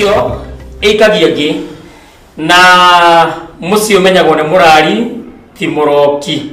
icio ikagiangi na muci umenyagwo ni murari ti muroki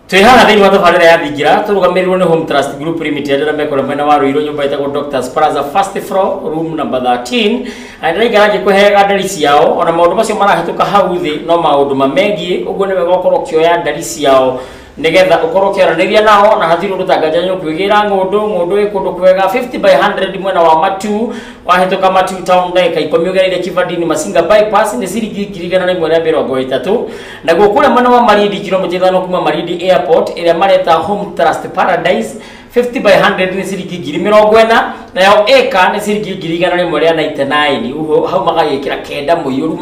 twihana thini wa tabarira ya thingira turugamirwo ni Home Trust Group Limited na mekora mwena wa Ruiru nyumba itagwo Doctors Plaza first floor room number 13 andai garaje kuhega ndari ciao ona maundu macio marahituka hau thi no maundu mamegie uguo ni wega ukorwo kioya ndari ciao nigetha ukorwo kiaraniria nao na hatiri rutagaja nyukwigira ngundu ikundu kwega 50 by 100 mwena wa Matu wahituka Matu town ndai kai komyogereire Kivandini Masinga bypass ni ciringi 1,130 na gukure mwena wa Marindi kilomita 5 kuma Marindi airport ila mareta Home Trust Paradise 50 by 100 ni ciringi 40,000 na yo eka ni ciringi 1,199 uho hau magayikira kenda muiyuru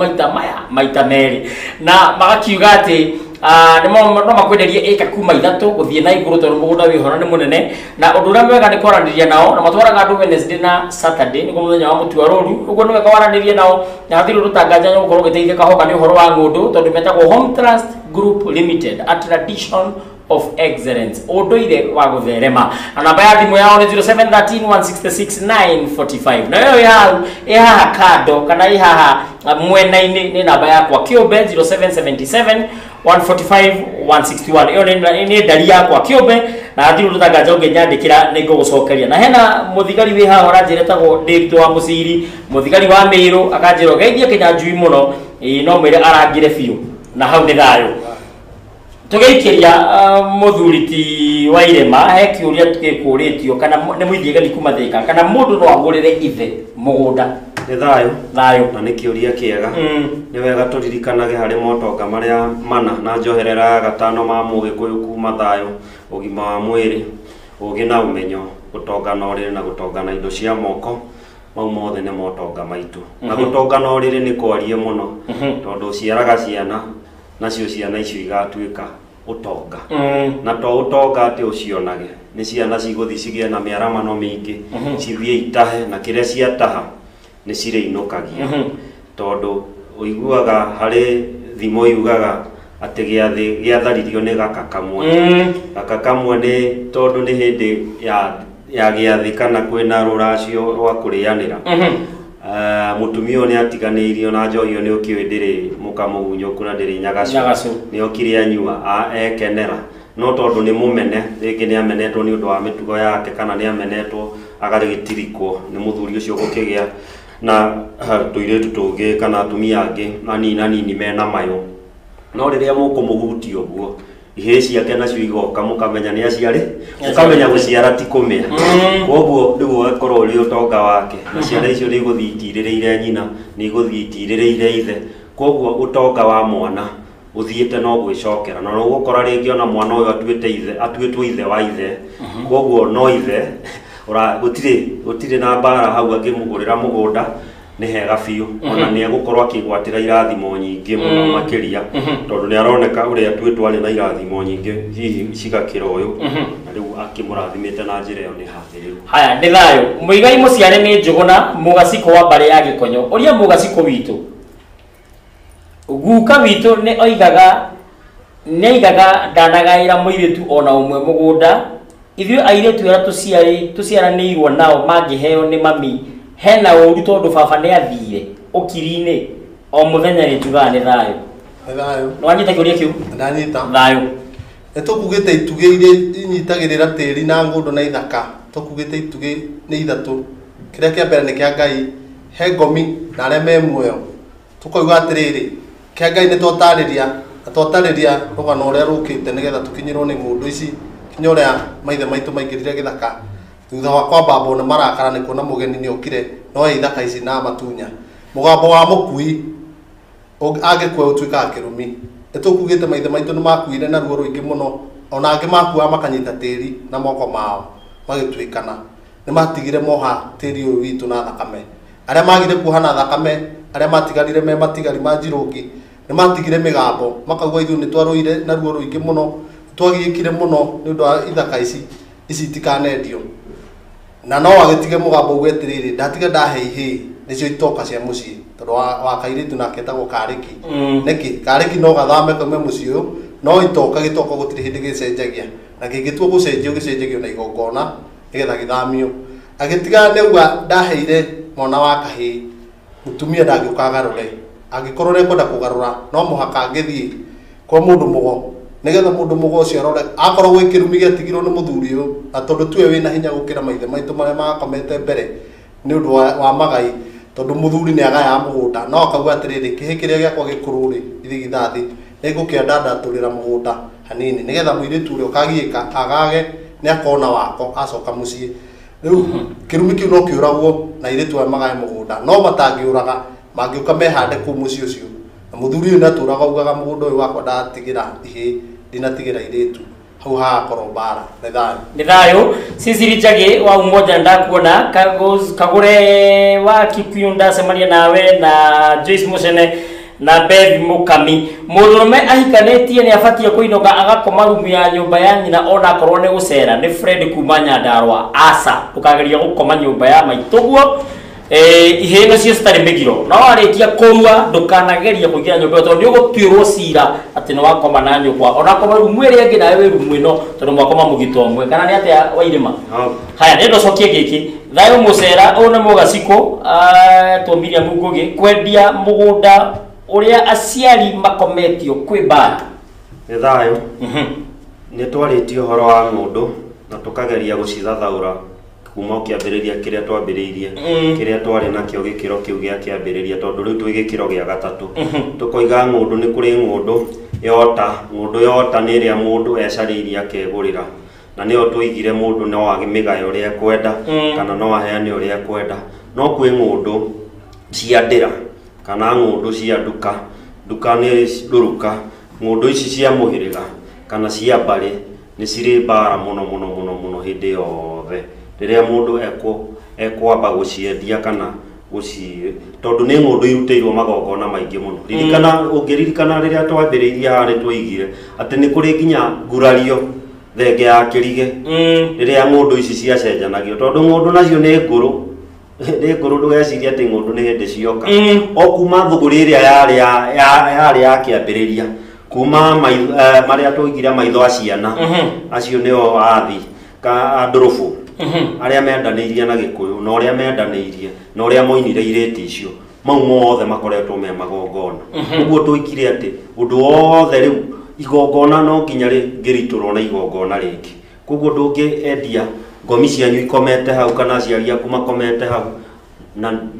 maita meri na magakiuga ati no makwenderie eka kuma 3 guthie na iguru tondu mugunda wi hona ni munene na undu ria mwega ni kwaraniria nao na matwaraga andu Wednesday na Saturday ni muthenya wa mutua roru uguo ni wega waranirie nao na hathiru rutanganja nyo gukorwo giteithika hoka ni uhoro wa ngundu tondu metagwo Home Trust Group Limited, a tradition of excellence unduire wa gutherema na namba ya thimu yao ni 0713166945 na yo yaha kado kana ihaha mwena-ini ni namba yakwa kiumbe 0777 145 161 iyo ni ndari yakwa kiumbe na hathiru rutanganja unginyandikira ni ngugucokeria na hena muthigari wi haha oranjire tagwo David wa Muciri muthigari wa Miru akanjira geithie kinyanjui muno no mwire arangire biu na hau ni thayo tugeikiria muthuriti wa Irema he kiuria tukikuritio kana ni muithiegani kuma Thika kana mundu no agurire ithe mugunda ni thayo na ni kiuria kiega ni wega turirikanage hari motonga maria mana na njoherera ya gatano ma mugikuyu kuma thayo ugima wa mwiri ugi na umenyo gutongana uriri na gutongana indo cia moko mau mothe ni motonga maitu na gutongana uriri ni kwarie muno tondu ciaraga ciana nacio ciana icio igatuika utonga na to utonga ati ucionage ni ciana ciguthi cigie na miaramano mingi cithie itahe na kiria ciataha ni cire inukagia tondu uiguaga hari thimo yugaga ati giathi giatharirio ni gaka kamwe ni tondu ni hindi ya giathi kana kwina ruracio rwa kurianira mutumio ni atiganiirio na njohio ni ukiwe ndiri mukamugunyoku na ndiri nyagacu ni okire anyua ekenera no tondu ni mumene ringi ni amenetwo ni undu wa mitugo yake kana ni amenetwo agarigitirikwo ni muthuri ucio gukigia na tuiretu tungi kana atumia angi anini mena mayo no riria mukumuhutia uguo ihe ciake nacio igoka mukamenya ni aciari mukamenya guciara ti kumea koguo niguo akorwo ri utonga wake na ciana icio ni guthikirireire nyina ni guthikirireire ithe koguo utonga wa mwana uthiete no gwicokera na ugukora ringi ona mwana uyu atuitwo ithe wa ithe koguo no ithe gutire na mbara hau akimugurira mugunda ni hega biu ona ni egukorwo akigwatira irathimo nyingi muno makiria tondu ni aroneka uria twitwari na irathimo nyingi hihi cigakira uyu na riu akimurathimite na njira yo ni hathiriu haya ndi thayo muigai muciare ni njuguna mugaciko wa bare ya Gikonyo uria mugaciko witu guka witu ni oigaga ndanagaira muiritu ona umwe mugunda ithuĩ airĩtu ara tuciaranĩirwo nao mangĩheo nĩ mami hena ũru tondu baba nĩ athire ũkiri-inĩ o mũthenya nĩtugaga nĩ thayũ nĩwanyita kĩũria kĩu thayũ nĩtũkugĩte itugĩ iria inyitagĩrĩra tĩri na ngũndũ na ithaka tũkugĩte itugĩ nĩ ithatũ kĩrĩa kĩa mbere nĩ kĩa Ngai he ngomi na arĩa me muoyo tũkoiga atĩrĩrĩ kĩa Ngai nĩtwatarĩria rũgano ũrĩa rũkĩte nĩgetha tũkinyĩrwo nĩ ngũndũ ici kinya ũrĩa maithe maitũ maingĩrire gĩthaka thutha wa kwamba mbona marakara nĩ kuona mũgeni nĩ okire no ithaka ici na matunya mũgambo wa mũkui angĩkwe ũtuĩkaga kĩrumi nĩtũkugĩte maithe maitũ nĩ makuire na ruo rũingĩ mũno ona angĩ makuaga makanyita tĩri na moko mao magĩtuĩkana nĩ matigire moha tĩri ũyũ witũ na thakame arĩa magire kuoha na thakame arĩa matigarire me matigari ma njirũngi nĩ matigire mĩgambo makauga ithuĩ nĩ twarũire na ruo rũingĩ mũno twagiĩkire mũno nĩ ũndũ wa ithaka ici itikanendio na no agĩtige mũgambo uge atĩrĩrĩ ndatiga ndahe ihĩ nĩcio itoka cia mũciĩ tondũ wa kairĩtu nake etagwo Karĩki nĩkĩ Karĩki no gathame kaume mũciĩ ũyũ no itoka gĩtoka gũtirĩ hĩndĩ gĩcenjagia na kĩngĩtua gũcenjio na igongona nĩgetha gĩthamio agĩtiga nĩuga ndaheire mwana wa kahĩĩ mutumia ndangĩukagarũre angĩkorwo nĩekwenda kũgarũra no mũhaka angĩthiĩ kwa mũndũ mũgo nĩgetha mũndũ mũgo ũcio arore akorwo gwĩ kĩrumi gĩatigirwo nĩ mũthuri ũyũ na tondũ tuwe wĩna hinya gũkĩra maithe maitũ marĩa magakomete mbere nĩ ũndũ wa magai tondũ mũthuri nĩ agayaga mũgũnda no akauga atĩrĩrĩ kĩhĩ kĩrĩa gĩakwa gĩkũrũ rĩ ithigithathi nĩngũkĩenda ndatũrĩra mũgũnda hanini nĩgetha mũirĩtu ũrĩa ũkagiĩka agage nĩ akona wako acoka mũciĩ rĩu kĩrumi kĩu no kĩũragwo na airĩtu aya magae mũgũnda no matangĩũraga mangĩũka mehande kũu mũciĩ ũcio na mũthuri ũyũ natũraga augaga mũgũnda ũyũ wakwa ndatigĩra ihĩ ndinatigĩra airĩtu hau hagakorwo mbara nĩ thayũ Sisiri Njagi wa Umoja ndakuona Kagure wa Kikuyu ndacemania nawe na Joyce Mucene na Beth Mukami mũndũrũme ahikanĩtie nĩ abatie kũinoga agakoma rumu ya nyũmba ya nyina ona akorwo nĩ gũcera nĩ Fred kuma Nyandarua aca ũkageria gũkoma nyũmba ya maitũguo ihĩ nacio citarĩ mĩgiro no arĩkia kũrua ndũkanageria kũingĩra nyũmba tondũ nĩ ũgũtuĩrwo cira atĩ nĩ wakoma na nyũkwa ona akoma rumu ĩrĩa ĩngĩ nawe wĩ rumu ĩno tondũ mwakoma mũgito ũmwe kana nĩ atĩa Wairĩma haya nĩ ndocokie gĩkĩ thayũ mũcera ũyũ nĩ mũgaciko to Miriam Ngugi kwendia mũgũnda ũrĩa aciari makometio kwĩ mbara nĩ thayũ nĩ twarĩtie ũhoro wa ng'ũndũ na tũkageria gũcithathaũra kuma kĩambĩrĩria kĩrĩa twambĩrĩirie kĩrĩa twarĩ nakĩo gĩkĩro kĩu gĩa kĩambĩrĩria tondũ rĩu twĩ gĩkĩro gĩa gatatũ tũkoiga ng'ũndũ nĩ kũrĩ ng'ũndũ yota nĩ ĩrĩa mũndũ ecarĩirie akegũrĩra na nĩyo tũigire mũndũ no agĩmĩgae ũrĩa ekwenda kana no aheane ũrĩa ekwenda no kwĩ ng'ũndũ cia ndĩra kana ng'ũndũ cia nduka nĩ ndũruka ng'ũndũ ici cia mũhĩrĩga kana cia mbarĩ nĩ cirĩ mbara mũno hĩndĩ yothe rĩrĩa mũndũ ekwamba gũciendia kana tondũ nĩ ng'ũndũ irutĩirwo magongona maingĩ mũno ũngĩririkana rĩrĩa twambĩrĩirie haha nĩ twaigire atĩ nĩ kũrĩ nginya ngurario thenge ya kĩrige rĩrĩa ng'ũndũ ici ciacenjanagio tondũ ng'ũndũ nacio nĩ ngũrũ ndũgeciria atĩ ng'ũndũ nĩ hĩndĩ cioka o kuma thũgũrĩ ĩrĩa yarĩ ya kĩambĩrĩria kuma marĩa twaigire maitho a ciana acio nĩo athi ndũrũbũ arĩa mendanĩirie na Gĩkũyũ na ũrĩa mendanĩirie na ũrĩa moinire irĩti icio mau mothe makoretwo me magongona ũguo tũikire atĩ ũndũ wothe rĩu igongona no nginya rĩngĩritũrwo na igongona rĩngĩ koguo ndũngĩendia ngomi cianyu ikomete hau kana aciari aku makomete hau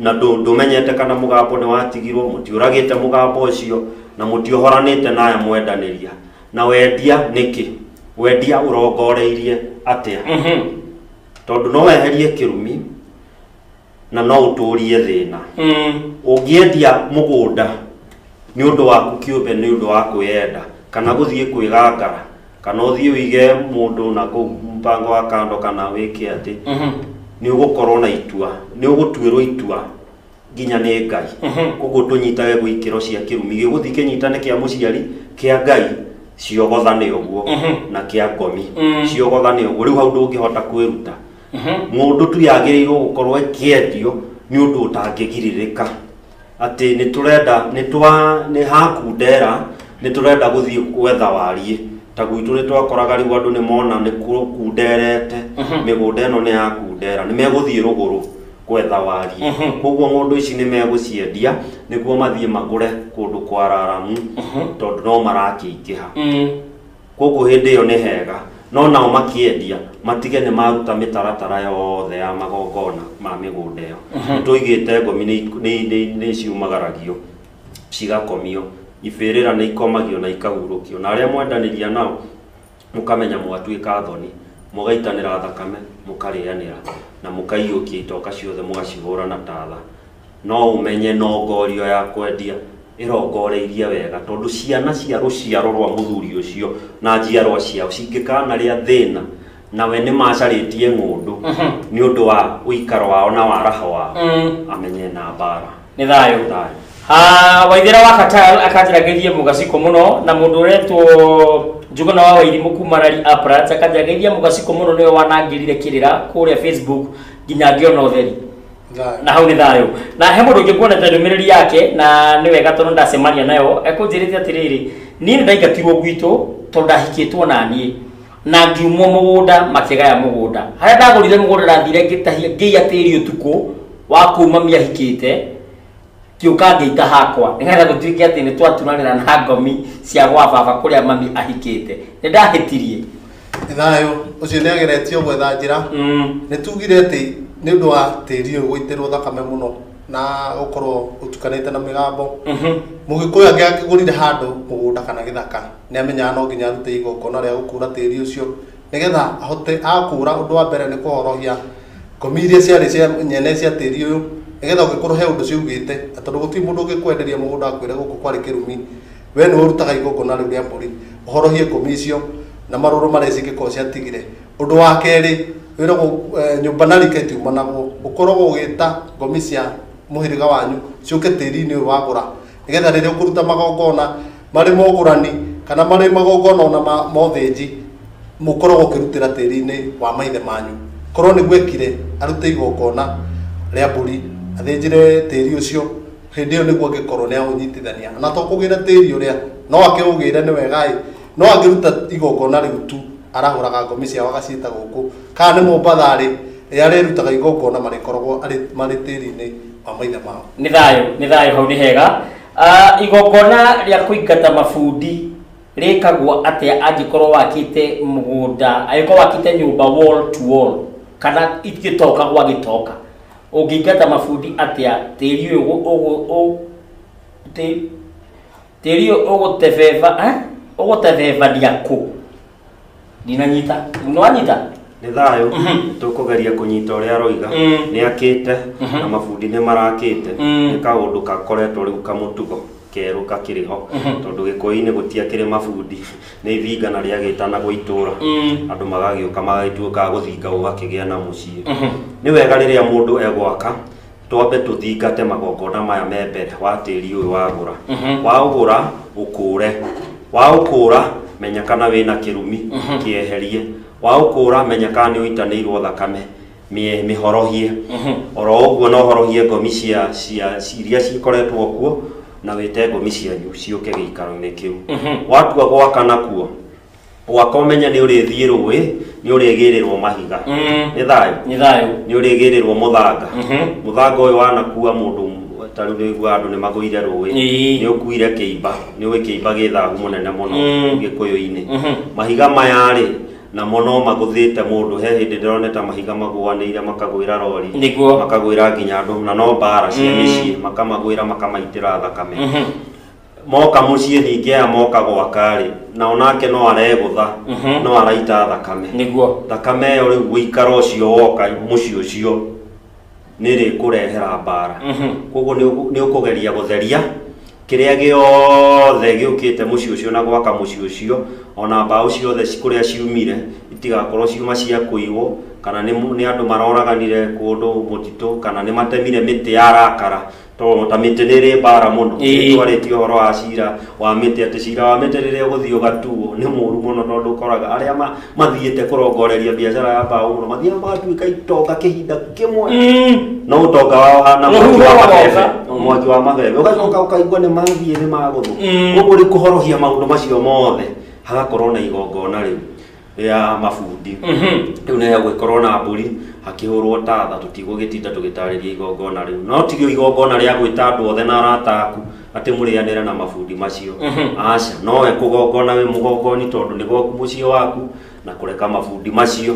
na ndũmenyete kana mũgambo nĩ watigirwo mũtiũragĩte mũgambo ũcio na mũtiohoranĩte naya mwendanĩria na wendia nĩkĩ wendia ũrongoreirie atĩa tondũ no weherie kĩrumi na no ũtũrie thĩna ũngĩendia mũgũnda nĩ ũndũ waku kĩũmbe nĩ ũndũ wa kwĩenda kana gũthiĩ kwĩgangara kana ũthiĩ wĩige mũndũ na kũu mpango wa kando kana wĩke atĩ nĩ ũgũkorwo na itua nĩ ũgũtuĩrwo itua nginya nĩ Ngai koguo tũnyitage gwĩkĩro cia kĩrumi gĩgũthiĩ kĩnyitane kĩa mũciari kĩa Ngai ciogothane ũguo na kĩa ngomi ciogothane ũguo rĩu hau ndũngĩhota kwĩruta ng'ũndũ tu yagĩrĩirwo gũkorwo ĩkĩendio nĩ ũndũ ũtangĩgirĩrĩka atĩ nĩ tũrenda nĩ hakundera nĩ tũrenda gũthiĩ gwetha wariĩ ta gwitũ nĩ twakoraga rĩu andũ nĩ mona nĩ kunderete mĩgũnda ĩno nĩ yakundera nĩ megũthiĩ rũgũrũ gwetha wariĩ koguo ng'ũndũ ici nĩ megũciendia nĩguo mathiĩ magũre kũndũ kwararamu tondũ no marakĩingĩha koguo hĩndĩ ĩyo nĩ hega no nao makĩendia matige nĩ maruta mĩtaratara yothe ya magongona ma mĩgũnda ĩyo nĩ tũigĩte ngomi nĩ ciumagaragio cigakomio ibĩrĩra nĩ ikomagio na ikahurũkio na arĩa mwendanĩria nao mũkamenya mwatuĩka thoni mũgaitanĩra thakame mũkarĩanĩra na mũkaiyũkia itoka ciothe mũgacihũra na tatha no ũmenye no ngorio ya kwendia ĩrongoreirie wega tondũ ciana cia rũciaro rwa mũthuri ũcio na njiarwa ciao cingĩkana rĩa thĩna nawe nĩ macarĩtie ng'ũndũ nĩ ũndũ wa ũikaro wao na waraha wao amenye na mbara nĩ thayũ Waithĩra wa Katal akanjĩragĩrie mũgaciko mũno na mũndũ ũretwo Njũgũna wa Wairimũ kuma Rari Aprat akanjĩragĩrie mũgaciko mũno nĩwe wanangĩrire kĩrĩra kũrĩa Facebook nginya ngĩona ũtheri na hau nĩ thayũ na he mũndũ ũngĩ kuonete ndũmĩrĩri yake na nĩ wega tondũ ndacemania nayo ekũnjĩrĩte atĩrĩrĩ niĩ nĩ ndaingatirwo gwitũ tondũ ndahikĩtwo na niĩ na ngiumwo mũgũnda makĩgaya mũgũnda harĩa ndagũrire mũgũnda ndathire ngĩtahia ngĩiya tĩri ũtukũ wa kuma mĩahikĩte kiuka ngeita hakwa nigetha gutwike ati ni twaturanira na ngomi cia gwa baba kuria mami ahikite ni ndahitirie thayo ucio ni ageretio gwetha njira ni tugire ati ni undu wa tiri uyu guitirwo thakame muno na gukorwo utukanite na migambo mugikuyu angi akigurire handu mugunda kana githaka ni amenyaga no nginya arute igongona ria gukura tiri ucio nigetha ahote akura undu wa mbere ni kuhorohia ngomi iria ciarĩ cia nyene cia tĩri ũyũ nigetha ũngĩkorwo he ũndũ ciugĩte tondũ gũtirĩ mũndũ ũngĩkwenderia mũgũnda akwĩre gũkũ kwarĩ kĩrumi we nĩ ũrutaga igongona rĩu rĩa mbũri ũhorohie ngomi icio na marũrũ marĩa cingĩkorwo ciatigire ũndũ wa kerĩ wĩragwo nyũmba na rika itiumanagwo ũkoragwo ũgĩta ngomi cia mũhĩrĩga wanyu ciũke tĩri-inĩ ũyũ wagũra nigetha rĩrĩa ũkũruta magongona marĩ mogũrani kana marĩ magongona ona ma ũthĩnji mũkoragwo ũkĩrutĩra tĩri-inĩ wa maithe manyu korwo nĩ gwekire arute igongona rĩa mbũri athĩnjire tĩri ũcio hĩndĩ ĩyo nĩguo angĩkorwo nĩ aũnyitithania na to kũgĩra tĩri ũrĩa no akĩũgĩre nĩ wega no angĩruta igongona rĩu tu arahũraga ngomi ciao agaciĩta gũkũ kana nĩ mũmbatharĩ arerutaga igongona marĩkoragwo marĩ tĩri-inĩ wa maithe mao nĩ thayũ hau nĩ hega igongona rĩa kũingata mabundi rĩkagwo atĩa angĩkorwo wakĩte mũgũnda angĩkorwo wakĩte nyũmba wall to wall kana igĩtoka gwa gĩtoka ũngĩingata mabundi atĩa tĩri ũyũ ũgũtebebania kũ ndinanyita nĩ wanyita nĩ thayũ tũkũgeria kũnyita ũrĩa aroiga nĩ akĩte na mabundi nĩ marakĩte nĩ kaũndũ gakoretwo rĩu kamũtugo kerũ kakĩrĩ ho tondũ gĩkũyũ-inĩ gũtiakĩrĩ mabundi nĩ ithingana rĩagĩtanagwo itũũra andũ magagĩũka magagĩtuĩka gũthinga ũgakĩgĩa na mũciĩ nĩ wega rĩrĩa mũndũ egwaka twambe tũthingate magongona maya me mbere wa tĩri ũyũ wagũra waũgũra ũkũre waũkũra menya kana wĩna kĩrumi kĩeherie waũkũra menya kana nĩ ũitanĩirwo thakame mĩhorohie oro ũguo no horohie ngomi iria cikoretwo kuo na wĩte ngomi cianyu ciũke gĩikaro-inĩ kĩu watua gwaka nakuo gwaka ũmenya nĩ ũrĩthiĩ rũĩ nĩ ũrĩgĩrĩrwo mahiga nĩ thayũ nĩ ũrĩgĩrĩrwo mũthanga mũthanga ũyũ wanakua mũndũ tarĩu rĩu andũ nĩ magũire rũĩ nĩ ũkuire kĩimba nĩ ũĩ kĩimba gĩ thahu mũnene mũno gĩkũyũ-inĩ mahiga maya rĩ namo no magũthĩte mũndũ he hĩndĩ ndĩroneta mahiga magũanĩire makagwĩra rori makagwĩra nginya andũ na no mbara cia mĩciĩ makamagwĩra makamaitĩra thakame moka mũciĩ ningĩ aya moka gwaka rĩ na onake no aregũtha no araita thakame thakame ĩyo rĩu gũikara ũcio woka mũciĩ ũcio nĩ rĩkũrehera mbara koguo nĩ ũkũgeria gũtheria kĩrĩa gĩothe gĩũkĩte mũciĩ ũcio na gwaka mũciĩ ũcio ona mbaũ ciothe kũrĩa ciumire itigakorwo ciuma cia kũiywo kana nĩ andũ maroraganire kũndũ mũtitũ kana nĩ matemire mĩtĩ ya rakara tondũ ta mĩtĩ nĩ ĩrĩ mbara mũno twarĩtie ũhoro wa cira wa mĩtĩ atĩ cira wa mĩtĩ rĩrĩa ũgũthiĩ ũgatuo nĩ mũru mũno tondũ ũkoraga arĩa mathiĩte kũrongoreria biacara ya mbaũ mũno mathiaga magatuĩka itonga kĩhinda kĩmwe no ũtonga wao hana mwaki wa mabebe ũgacoka ũkaigua nĩ mathiĩ nĩ magũthũ ũguo nĩ kũhorohia maũndũ macio mothe hagakorwo na igongona rĩu ya mabundi rĩu nĩ hegũgĩkorwo na mbũri hakĩhũrwo tatha tũtigũgĩtinda tũgĩtarĩria igongona rĩu no tigio igongona rĩa gwĩta andũ othe na arata aku atĩ mũrĩanĩre na mabundi macio aca nowe kũgongona wĩ mũgongoni tondũ nĩ gwaku mũciĩ waku na kũreka mabundi macio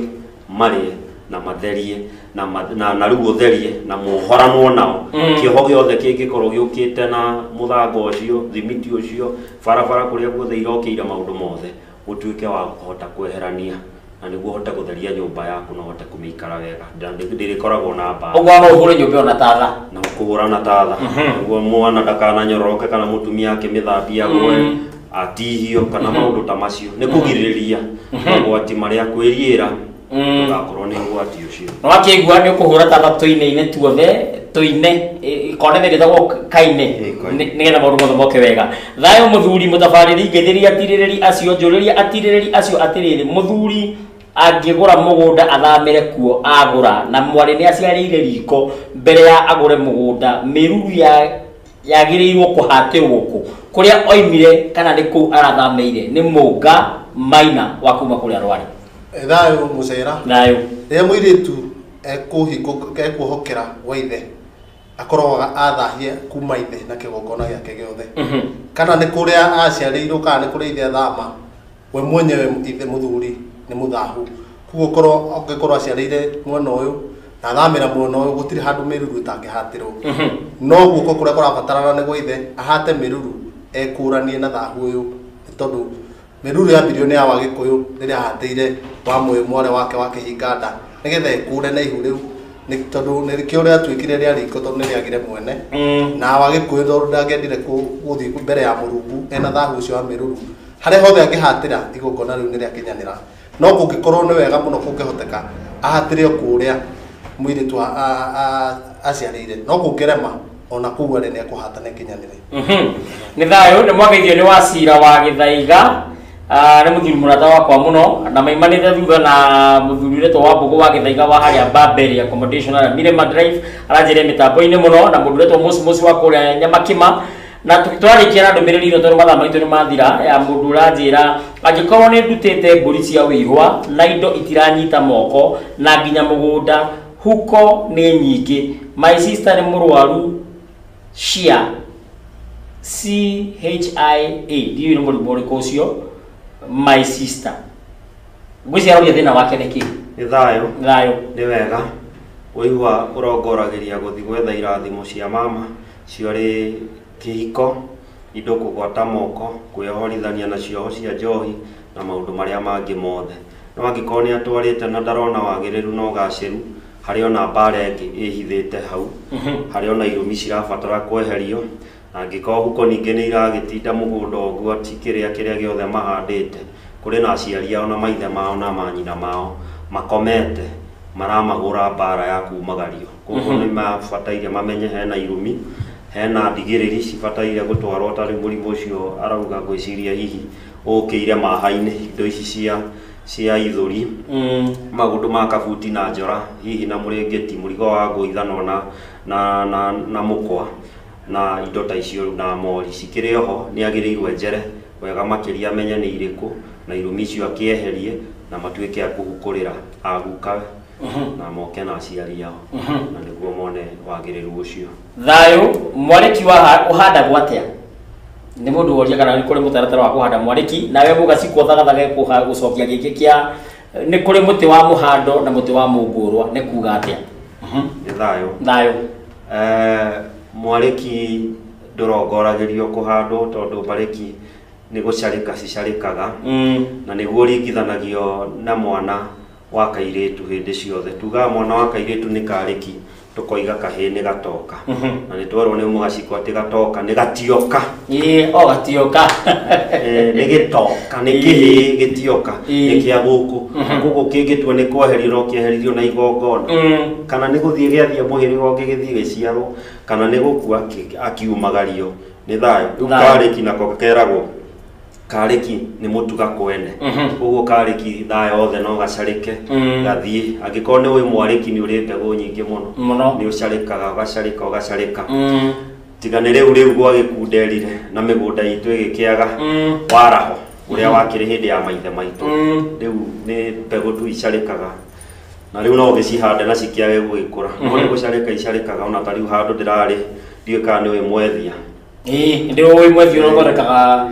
marĩe na matherie na rĩu ũtherie na mũhoranwo nao kĩoho gĩothe kĩngĩkorwo gĩũkĩte na mũthanga ũcio thimiti ũcio barabara kũrĩa guothe irokĩire maũndũ mothe ũtuĩke wa kũhota kweherania na nĩguo ũhote gũtheria nyũmba yaku na ũhote kũmĩikara wega ndĩrĩkoragwo na mbara ũguo no ũhũre nyũmba na tatha na kũhũra na tatha nĩguo mwana ndakananyororoke kana mũtumia akĩmĩthambia gwe atihio kana maũndũ ta macio nĩ kũgirĩrĩria ũgwati marĩa kwĩriĩra ndũgakorwo nĩ ũgwati ũcio no wakĩigua nĩ ũkũhũra tatha tũine-inĩ tuothe tũine ikonembe rĩtagwo kaine nĩgetha maũndũ mothe moke wega thayũ mũthuri mũtabarĩri ngĩthĩria atirĩrĩri acio njũrĩria atirĩrĩri acio atĩrĩrĩ mũthuri angĩgũra mũgũnda athamĩre kuo agũra na mwarĩ nĩ aciarĩire riko mbere ya agũre mũgũnda mĩruru yagĩrĩirwo kũhatĩrwo kũ kũrĩa oimire kana nĩ kũu arathamĩire nĩ mũnga maina wa kuma kũrĩa rwarĩ thayũ mũcera thayũ rĩrĩa mũirĩtu ekuohokera gwa ithe akorwo athahia kuma ithe na kigongona giake giothe kana ni kuria aciarirwo kana ni kuria ithe thama we mwenyewe ithe muthuri ni muthahu kugo korwo ongekorwo aciarire mwana uyu na thamira mwana uyu gutiri handu miruru itangihatirwo no guko kuria kurabatarana ni gwithe ahate miruru ekuranie na thahu uyu tondu miruru ya bilioni ya wagikuyu riria ahateire wa mware wake wa kihinganda nigetha ekure na ihu riu ni tondu ni kio ria twikire ria riko tondu ni riagire mwene na wagikuyu tondu ndagendire guthi mbere ya murungu ena thahu ucio wa miruru hare hothe angihatira igongona riu ni riakinyanira no kungikorwo ni wega muno kungihoteka ahatire kuria mwiritu aciarire no kungirema ona kuwa ni ekuhatana kinyanire ni thayo ni mwageithio ni wacira wa Githaiga ni muthuri murata wakwa muno na maimanite thutha na muthuri wetu wa Mbugu wa Githaiga wa haria Babel accommodation na Mirema Drive aranjire mitambo-ini muno na mundu wetu musi wa kuria Nyamakima na twarikia na ndumiriri ino tondu mathaa maitu ni mathira ya mundu uranjira angikorwo ni ndutite mburi cia wihwa na indo itiranyita moko na nginya mugunda huko ni nyingi my sister ni murwaru Shia CHIA ndiyo ni mũrimũ ũrĩkũ ũcio my sister gwĩciara ũrĩa thĩna wake nĩ kĩ nĩ thayũ nĩ wega ũigua ũrongoragĩria gũthiĩ gwetha irathimo cia mama ciorĩ kĩhiko indo kũgwata moko kwĩyohorithania na cioho cia njohi na maũndũ marĩa mangĩ mothe no angĩkorwo nĩ atwarĩte na ndarona wagĩrĩru na ũgacĩru harĩ ona mbara ĩngĩ ĩhithĩte hau harĩ ona irumi cirabatara kweherio angĩkorwo huko ningĩ nĩ iragĩtinda mũgũnda ũguo ti kĩrĩa gĩothe mahandĩte kũrĩ na aciari ao na maithe mao na manyina mao makomete maramagũra mbara ya kumagario koguo nĩ mabataire mamenye hena irumi hena ndigĩrĩri cibataire gũtwarwo tarĩ mũrimũ ũcio arauga gwĩciria hihi ũkĩire maha-inĩ indo ici cia ithũri magundu ma kabuti na njora hihi na mũrĩngĩti mũrigo wa ngũithano na mũkwa na indo ta icio na mori cikĩrĩ oho nĩ agĩrĩirwo njere wega makĩria amenye nĩ irĩkũ na irumi icio akĩeherie na matuĩke a kũhukũrĩra aguka na moke na aciari ao na nĩguo mone wagĩrĩru ũcio thayũ mwarĩki wa ũhandagwo atĩa nĩ mũndũ woria kana nĩ kũrĩ mũtaratara wa kũhanda mwarĩki nawe mũgacikwo thagathage gũcokia gĩkĩ kĩa nĩ kũrĩ mũtĩ wa mũhando na mũtĩ wa mũngũrwa nĩ kuga atĩa nĩ thayũ mwarĩki ndũrongoragĩrio kũhandwo tondũ mbarĩki nĩ gũcarĩka cicarĩkaga na nĩguo ringithanagio na mwana wa kairĩtu hĩndĩ ciothe tugaga mwana wa kairĩtu nĩ karĩki tukoiga kahĩ nĩ gatoka na nĩ twerwo nĩ mũgaciko atĩ gatoka nĩ gatioka o gatioka nĩ gĩtoka nĩ kĩhĩ gĩtioka nĩ kĩa gũkũ gũkũ kĩngĩtua nĩ kweherio no kĩeheririo na igongona kana nĩ gũthiĩ gĩathiĩ mũhĩrĩga ũngĩ gĩthiĩ gĩciarwo kana nĩ gũkua akiumagario nĩ thayũ rĩu karĩki nako keragwo karĩki nĩ mũtuga kwene ũguo karĩki thayũ othe no gacarĩke gathiĩ angĩkorwo nĩ wĩ mwarĩki nĩ ũrĩ mbegũ nyingĩ mũno nĩ ũcarĩkaga ũgacarĩka tiga nĩ rĩu gwagĩkunderire na mĩgũnda itũ ĩgĩkĩaga waraho ũrĩa wakĩrĩ hĩndĩ ya maithe maitũ rĩu nĩ mbegũ tu icarĩkaga na rĩu no ũgĩcihande na cikĩage gũgĩkũra no nĩ gũcarĩka icarĩkaga ona ta rĩu handũ ndĩrarĩ ndiũĩ kana nĩ wĩ mwethia ndio wĩ mwethia ũrongorekaga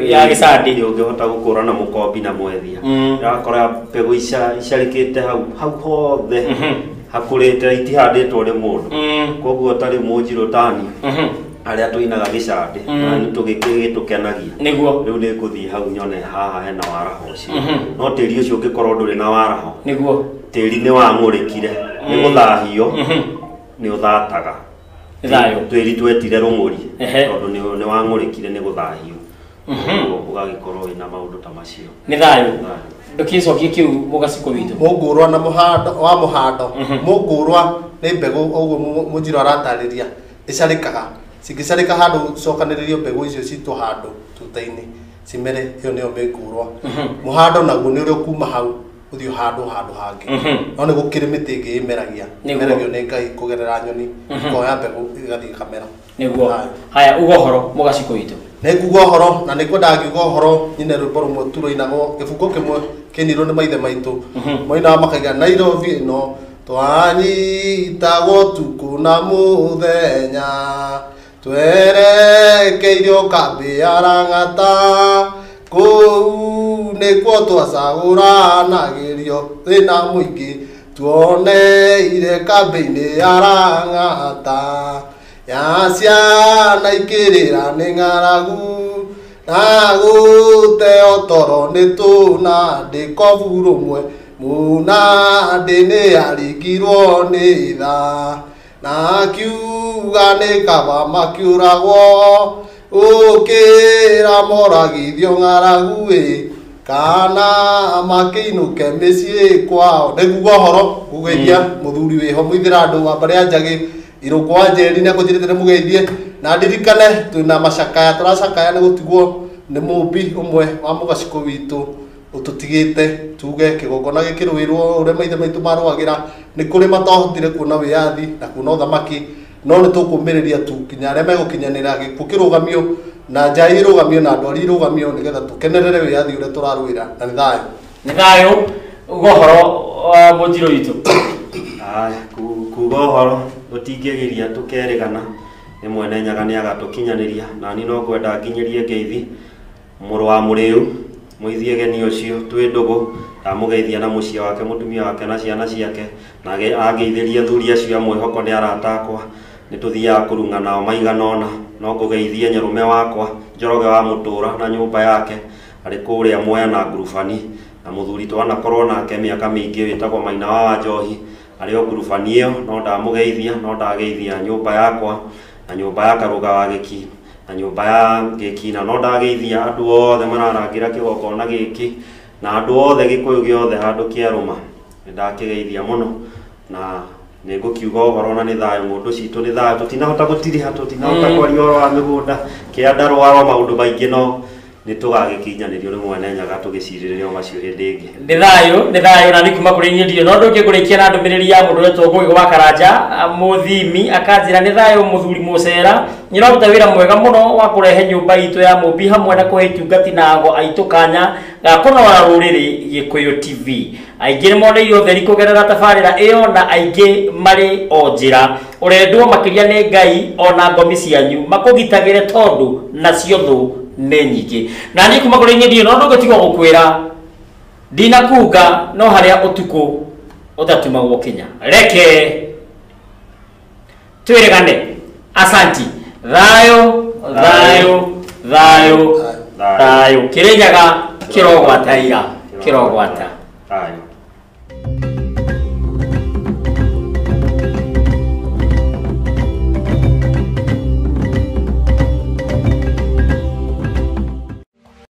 ya gĩcandi ũngĩhota gũkũrana mũkombi na mwethia ũrakora mbegũ icarĩkĩte hau hothe hakũrĩte itihandĩtwo nĩ mũndũ koguo tarĩ mũnjirũ tani arĩa tũinaga gĩcandi na nĩ tũgĩtũkenagia rĩu nĩ ngũthiĩ hau nyone haha hena waraho ũcio no tĩri ũcio ũngĩkorwo ndũrĩ na waraho tĩri nĩ wang'ũrĩkire nĩ gũthahio nĩ ũthataga tĩri twetire rũng'ũri tondũ nĩ wang'ũrĩkire nĩ gũthahio ũgagĩkorwo wĩna maũndũ ta macio nĩ thayũ ndũkĩcokie kĩu mũgaciko witũ mũngũrwa na mũhando mũngũrwa nĩ mbegũ ũguo mũnjirũ aratarĩria ĩcarĩkaga cingĩcarĩka handũ cokanĩrĩrio mbegũ icio citũ handũ tuta-inĩ cimere ĩyo nĩyo mĩngũrwa mũhando naguo nĩ ũrĩa kuma hau ũthiĩ handũ hangĩ no nĩ gũkĩrĩ mĩtĩ ĩngĩ ĩmeragio nĩ Ngai kũgerera nyoni ikoya mbegũ igathiĩ kamera nĩguo haya uga ũhoro mũgaciko witũ nĩ kuga ũhoro na nĩ kwendaga ngiuga ũhoro nyine rwĩmbo rũmwe tũrũinagwo gĩbungo kĩmwe kĩnirwo nĩ maithe maitũ moinaga makaiga Nairobi ĩno twanyitagwo tuku na muthenya twerekeirio kambi ya Lang'ata kũu nĩkuo twacagũranagĩrio thĩna mũingĩ tuoneire kambi-inĩ ya Lang'ata ya ciana ikĩrĩra nĩ ng'aragu na gũteo toro nĩ tũnandĩ kobu rũmwe mũnandĩ nĩ aringirwo nĩ tha na akiuga nĩ kaba makĩũragwo ũkĩra moragithio ng'aragu kana makĩinũke mĩciĩ kwao. Nĩguo ũhoro gũgeithia mũthuri wĩho mũithĩra andũ wa mbarĩ ya Njagĩ Irũngwa Njeri nĩ akũnjĩrĩte nĩ mũgeithie na ndirikane twĩna macakaya tũracakaya nĩ gũtigwo nĩ mũmbi ũmwe wa mũgaciko witũ ũtũtigĩte tuge kĩgongona gĩkĩrũĩrwo ũrĩa maithe maitũ marũagĩra nĩ kũrĩ matohotire kuona wĩyathi na kuona ũthamaki no nĩ tũkũmĩrĩria tu kinya arĩa megũkinyanĩra gĩkuũ kĩrũgamio na njai irũgamio na andũ arĩa irũgamio nĩgetha tũkenerere wĩyathi ũrĩa tũrarũĩra na nĩ thayũ ũhoro mũnjirũ witũ kuga ũhoro ũtingĩgiria tũkerĩgana nĩ mwene Nyaga nĩ agatũkinyanĩria na ni no kwenda nginyĩrie ngeithi mũrũ wa mũrĩu mũithie geni ũcio twĩ ndũgũ ndamũgeithia na mũciĩ wake mũtumia wake na ciana ciake na ageithĩrie athuri acio a mwĩhoko nĩ arata akwa nĩ tũthiaga kũrung'a nao maigana ũna no ngũgeithie nyũrũme wakwa Njoroge wa Mũtũra na nyũmba yake arĩ kũrĩa Mwea na ngurubani na mũthuri twanakorwo nake mĩaka mĩingĩ wĩtagwo Maina wa Wanjohi arĩ o ngurubani ĩyo no ndamũgeithia no ndageithia nyũmba yakwa na nyũmba ya Karũga wa Gĩki na nyũmba ya Gĩki na no ndageithia andũ othe mararangĩra kĩgongona gĩkĩ na andũ othe Gĩkũyũ gĩothe handũ kĩarũma nĩ ndakĩgeithia mũno na nĩ ngũkiuga ũhoro na nĩ thayũ mũndũ citũ nĩ thayũ tũtinahota gũtiriha tũtinahota kwaria ũhoro wa mĩgũnda kĩanda rwaro maũndũ maingĩ no nĩ tũgagĩkinyanĩrio nĩ mwene Nyaga tũgĩcirĩrĩrio macio hĩndĩ ĩngĩ nĩ thayũ na nĩ kuma kũrĩ inyuĩ no ndũngĩ kũrĩkia na ndũmĩrĩri ya mũndũ wetwo Ngũgĩ wa Karanja mũthimi akanjĩra nĩ thayũ mũthuri mũcera nĩ ũraruta wĩra mwega mũno wa kũrehe nyũmba itũ ya mũmbi hamwe na kũhe itungati na ago aitũ kanya ga kũnora rũrĩrĩ Gĩkũyũ TV aingĩ nĩ moneire ũtheri kũgerera tabarĩra ĩyo na aingĩ marĩ o njĩra ũrendwo makĩria nĩ Ngai ona ngomi cianyu makũgitagĩre tondũ nacio thũ nĩ nyingĩ na nĩ kuma kũrĩ inyuĩ no ndũngĩtigwo gũkwĩra ndinakuga no harĩa ũtukũ ũtatumagwo kinya reke twĩrĩgane asanti thayũ Kĩrĩnyaga kĩrogwata ira kĩrogwata thayũ